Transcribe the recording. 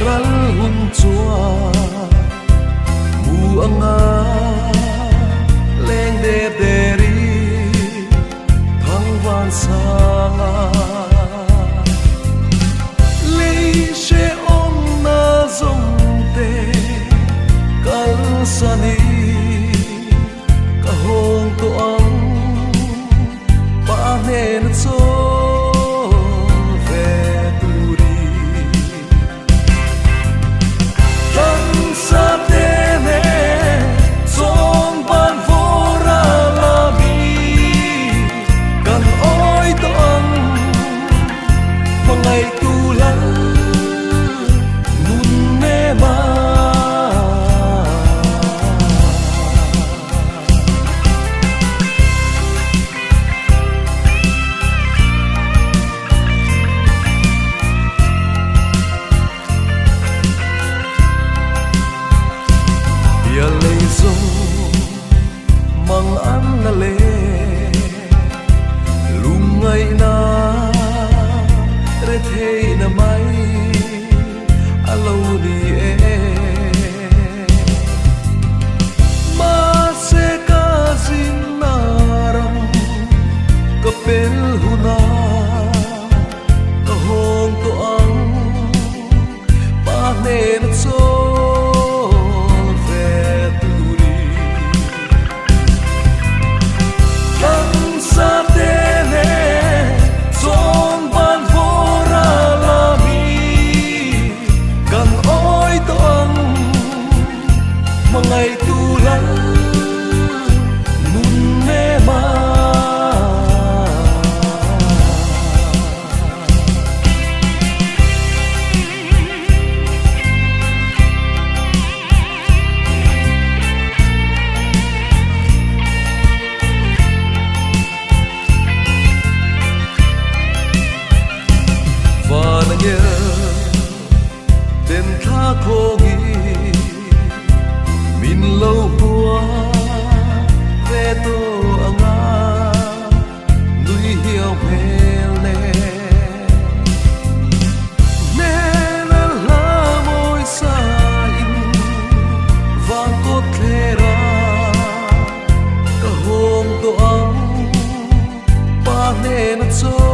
ral hun chua mu anga leng de deri thang van sanga lei she om na zong te kal sani ka hong to ang pa nen so ya lei zo mang an na le lung ngai na re thei na mai alo ni e ma se ka sin na ram ka pel huna ka hong to ang pa ne na so ngày tu lắng nun mê ma và là nhớ đêm tha khô nghỉ min lâu hua ve to anga nui hiao phel ne na la moi sa in vang ko thera ka hong to ang pa ne na cho